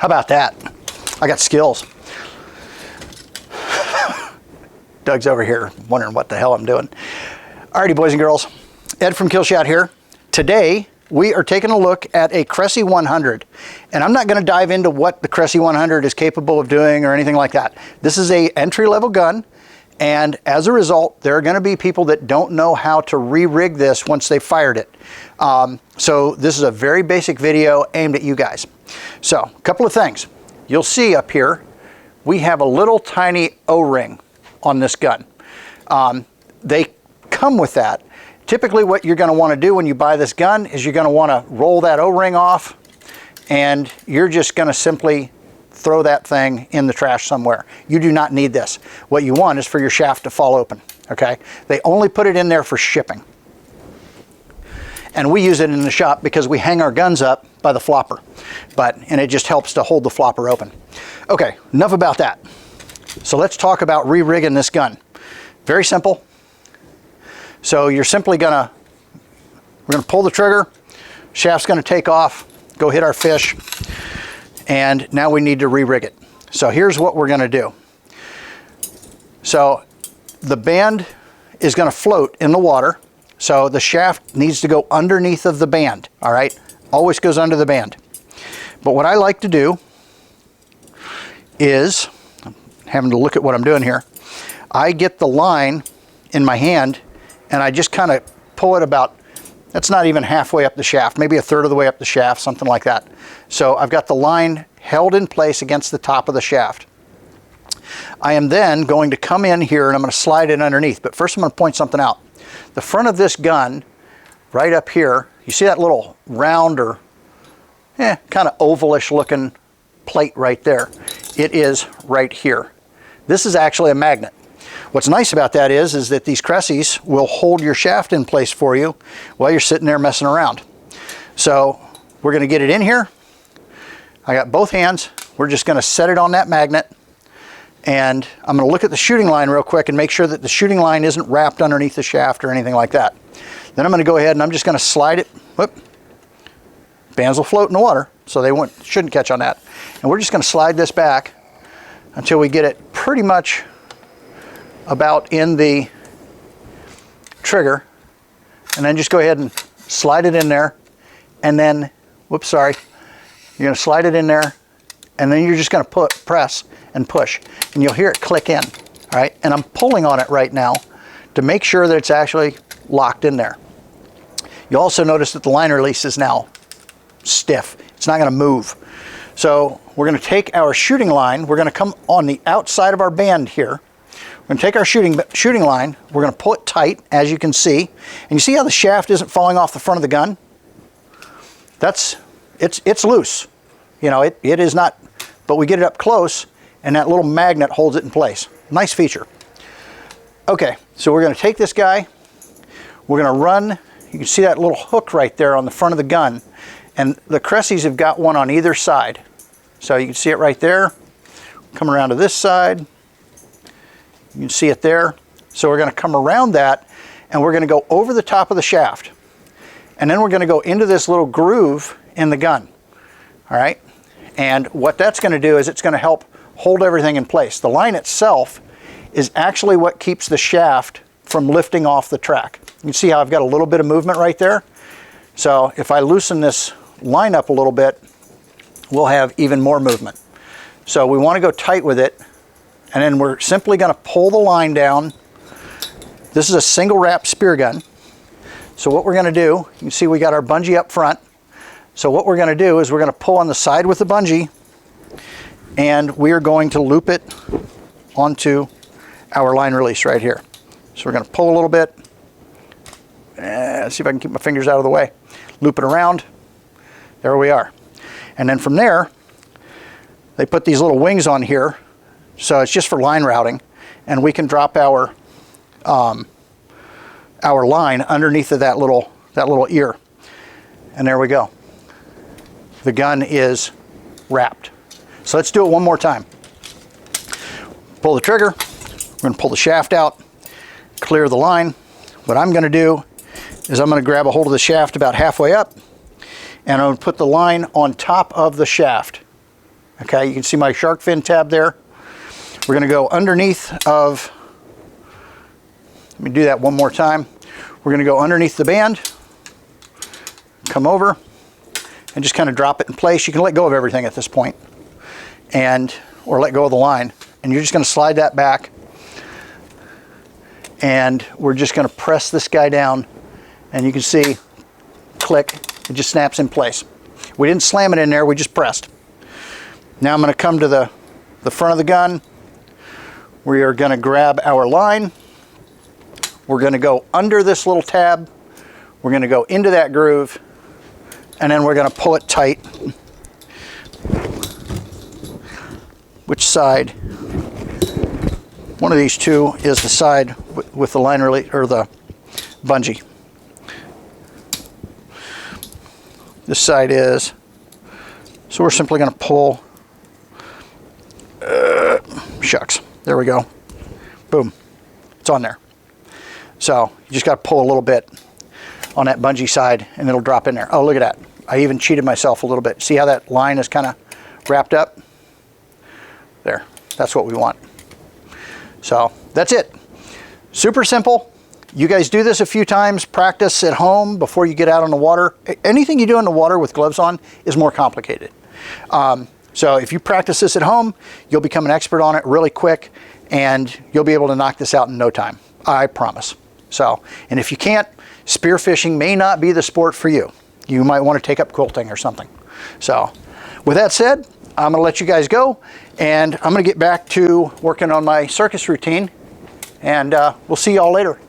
How about that? I got skills. Doug's over here wondering what the hell I'm doing. Alrighty, boys and girls. Ed from Killshot here. Today, we are taking a look at a Cressy 100. And I'm not going to dive into what the Cressy 100 is capable of doing or anything like that. This is a entry-level gun. And as a result, there are going to be people that don't know how to re-rig this once they've fired it. So this is a very basic video aimed at you guys. So, a couple of things. You'll see up here, we have a little tiny O-ring on this gun. They come with that. Typically what you're going to want to do when you buy this gun is you're going to want to roll that O-ring off, and you're just going to simply throw that thing in the trash somewhere. You do not need this. What you want is for your shaft to fall open, okay? They only put it in there for shipping. And we use it in the shop because we hang our guns up by the flopper. And it just helps to hold the flopper open. Okay, enough about that. So let's talk about re-rigging this gun. Very simple. So you're simply we're gonna pull the trigger, shaft's gonna take off, go hit our fish, and now we need to re-rig it. So here's what we're gonna do. So the band is gonna float in the water, so the shaft needs to go underneath of the band, all right? Always goes under the band. But what I like to do is, I'm having to look at what I'm doing here, I get the line in my hand and I just kind of pull it about, that's not even halfway up the shaft, maybe a third of the way up the shaft, something like that. So I've got the line held in place against the top of the shaft. I am then going to come in here and I'm going to slide it underneath. But first I'm going to point something out. The front of this gun, right up here, you see that little round or kind of ovalish looking plate right there? It is right here. This is actually a magnet. What's nice about that is that these Cressys will hold your shaft in place for you while you're sitting there messing around. So we're going to get it in here. I got both hands. We're just going to set it on that magnet. And I'm going to look at the shooting line real quick and make sure that the shooting line isn't wrapped underneath the shaft or anything like that. Then I'm going to go ahead and I'm just going to slide it. Whoop. Bands will float in the water, so they shouldn't catch on that. And we're just going to slide this back until we get it pretty much about in the trigger, and then just go ahead and slide it in there, and then, whoops, sorry, you're going to slide it in there, and then you're just going to press and push, and you'll hear it click in, all right? And I'm pulling on it right now to make sure that it's actually locked in there. You'll also notice that the line release is now stiff. It's not going to move. So we're going to take our shooting line, we're going to come on the outside of our band here. We're going to take our shooting line, we're going to pull it tight, as you can see. And you see how the shaft isn't falling off the front of the gun? It's loose. You know, it is not, but we get it up close and that little magnet holds it in place. Nice feature. Okay, so we're going to take this guy, we're going to run, you can see that little hook right there on the front of the gun. And the Cressys have got one on either side. So you can see it right there. Come around to this side. You can see it there. So we're going to come around that and we're going to go over the top of the shaft. And then we're going to go into this little groove in the gun. All right. And what that's going to do is it's going to help hold everything in place. The line itself is actually what keeps the shaft from lifting off the track. You can see how I've got a little bit of movement right there. So if I loosen this line up a little bit, we'll have even more movement. So we want to go tight with it. And then we're simply going to pull the line down. This is a single wrap spear gun. So what we're going to do, you can see we got our bungee up front. So what we're going to do is we're going to pull on the side with the bungee and we are going to loop it onto our line release right here. So we're going to pull a little bit. Let's see if I can keep my fingers out of the way. Loop it around. There we are. And then from there, they put these little wings on here. So it's just for line routing, and we can drop our line underneath of that little ear, and there we go. The gun is wrapped. So let's do it one more time. Pull the trigger. We're going to pull the shaft out, clear the line. What I'm going to do is I'm going to grab a hold of the shaft about halfway up, and I'm going to put the line on top of the shaft. Okay, you can see my shark fin tab there. We're gonna go underneath of, let me do that one more time. We're gonna go underneath the band, come over, and just kind of drop it in place. You can let go of everything at this point, or let go of the line. And you're just gonna slide that back, and we're just gonna press this guy down, and you can see, click, it just snaps in place. We didn't slam it in there, we just pressed. Now I'm gonna come to the front of the gun. We are gonna grab our line. We're gonna go under this little tab. We're gonna go into that groove, and then we're gonna pull it tight. Which side? One of these two is the side with the line release, or the bungee. This side is. So we're simply gonna pull, shucks, there we go. Boom, it's on there. So you just gotta pull a little bit on that bungee side and it'll drop in there. Oh, look at that. I even cheated myself a little bit. See how that line is kind of wrapped up? There, that's what we want. So that's it. Super simple. You guys do this a few times, practice at home before you get out on the water. Anything you do in the water with gloves on is more complicated. So if you practice this at home, you'll become an expert on it really quick, and you'll be able to knock this out in no time. I promise. So, and if you can't, spearfishing may not be the sport for you. You might want to take up quilting or something. So with that said, I'm going to let you guys go, and I'm going to get back to working on my circus routine, and we'll see y'all later.